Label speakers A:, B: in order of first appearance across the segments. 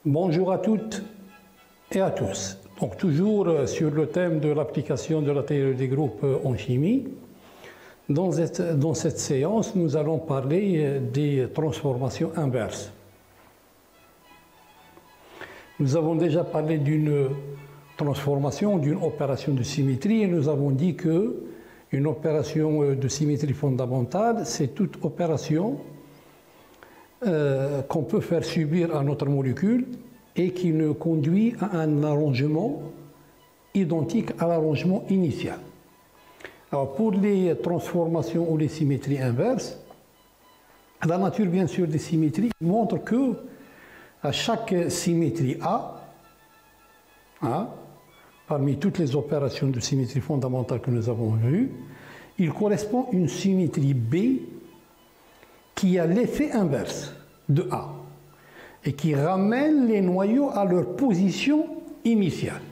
A: Bonjour à toutes et à tous. Donc toujours sur le thème de l'application de la théorie des groupes en chimie. Dans cette séance, nous allons parler des transformations inverses. Nous avons déjà parlé d'une transformation, d'une opération de symétrie, et nous avons dit que une opération de symétrie fondamentale, c'est toute opération qu'on peut faire subir à notre molécule et qui ne conduit à un arrangement identique à l'arrangement initial. Alors pour les transformations ou les symétries inverses, la nature bien sûr des symétries montre que à chaque symétrie A, parmi toutes les opérations de symétrie fondamentale que nous avons vues, il correspond à une symétrie B qui a l'effet inverse de A et qui ramène les noyaux à leur position initiale.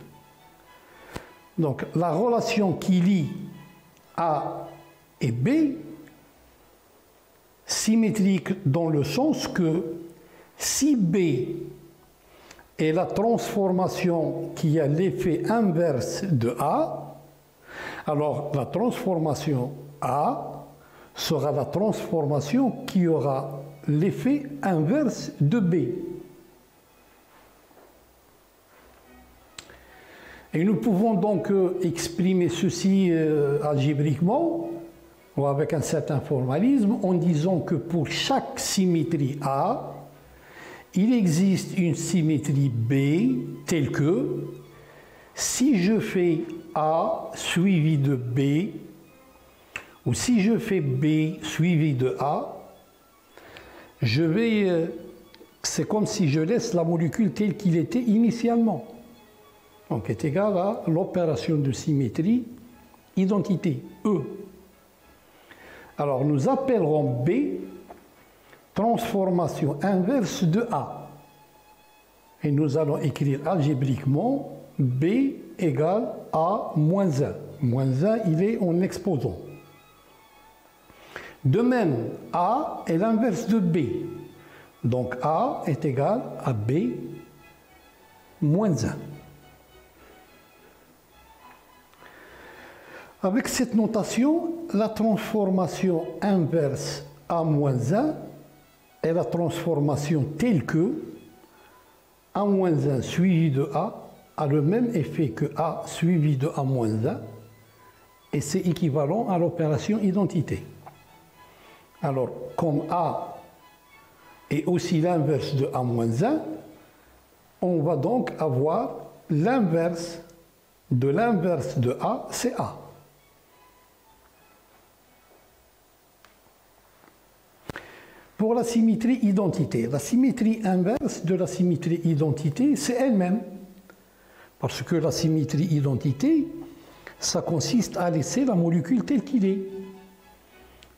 A: Donc la relation qui lie A et B, symétrique dans le sens que si B est la transformation qui a l'effet inverse de A, alors la transformation A sera la transformation qui aura l'effet inverse de B. Et nous pouvons donc exprimer ceci algébriquement ou avec un certain formalisme en disant que pour chaque symétrie A, il existe une symétrie B telle que si je fais A suivi de B, ou si je fais B suivi de A, c'est comme si je laisse la molécule telle qu'il était initialement. Donc est égal à l'opération de symétrie identité, E. Alors nous appellerons B transformation inverse de A. Et nous allons écrire algébriquement B égale A moins 1. Moins 1, il est en exposant. De même, A est l'inverse de B. Donc A est égal à B moins 1. Avec cette notation, la transformation inverse A moins 1 est la transformation telle que A moins 1 suivi de A le même effet que A suivi de A moins 1 et c'est équivalent à l'opération identité. Alors, comme A est aussi l'inverse de A moins 1, on va donc avoir l'inverse de A, c'est A. Pour la symétrie identité, la symétrie inverse de la symétrie identité, c'est elle-même. Parce que la symétrie identité, ça consiste à laisser la molécule telle qu'il est,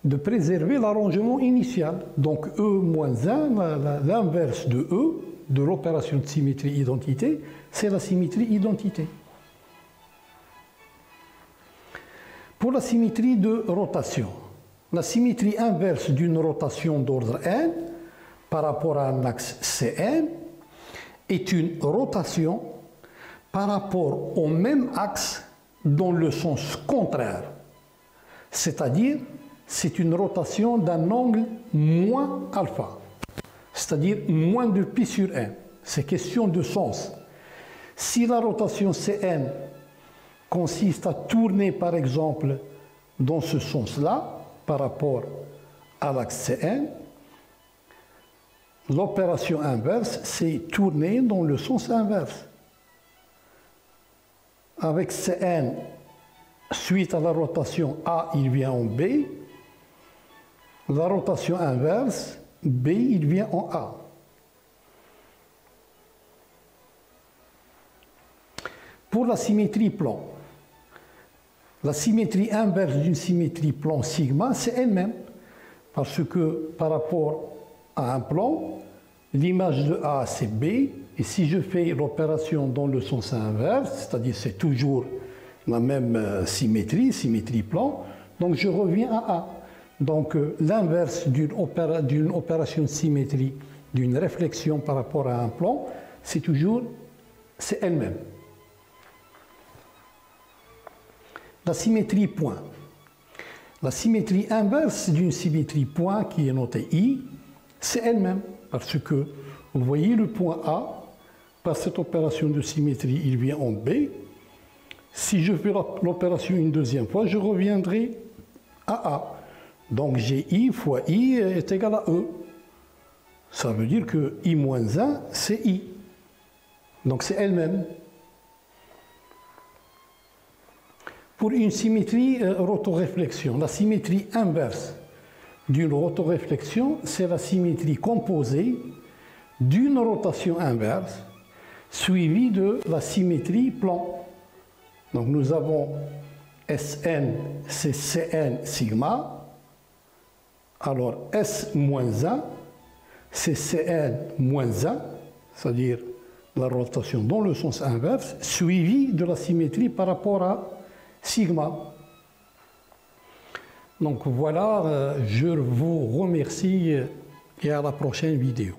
A: de préserver l'arrangement initial. Donc E moins 1, l'inverse de E, de l'opération de symétrie identité, c'est la symétrie identité. Pour la symétrie de rotation, la symétrie inverse d'une rotation d'ordre n par rapport à un axe Cn est une rotation par rapport au même axe dans le sens contraire. C'est-à-dire, c'est une rotation d'un angle moins alpha, c'est-à-dire moins de pi sur n. C'est question de sens. Si la rotation Cn consiste à tourner par exemple dans ce sens-là, par rapport à l'axe Cn, l'opération inverse, c'est tourner dans le sens inverse. Avec Cn, suite à la rotation A, il vient en B. La rotation inverse, B, il vient en A. Pour la symétrie plan, la symétrie inverse d'une symétrie plan sigma, c'est elle-même. Parce que par rapport à un plan, l'image de A, c'est B. Et si je fais l'opération dans le sens inverse, c'est-à-dire c'est toujours la même symétrie plan, donc je reviens à A. Donc l'inverse d'une opération de symétrie, d'une réflexion par rapport à un plan, c'est toujours c'est elle-même. La symétrie point. La symétrie inverse d'une symétrie point qui est notée I, c'est elle-même. Parce que vous voyez le point A, par cette opération de symétrie, il vient en B. Si je fais l'opération une deuxième fois, je reviendrai à A. Donc j'ai I fois I est égal à E. Ça veut dire que I moins 1, c'est I. Donc c'est elle-même. Pour une symétrie rotoréflexion, la symétrie inverse d'une rotoréflexion, c'est la symétrie composée d'une rotation inverse suivie de la symétrie plan. Donc nous avons Sn, c'est Cn sigma. Alors S moins 1, c'est Cn moins 1, c'est-à-dire la rotation dans le sens inverse, suivie de la symétrie par rapport à sigma. Donc voilà, je vous remercie et à la prochaine vidéo.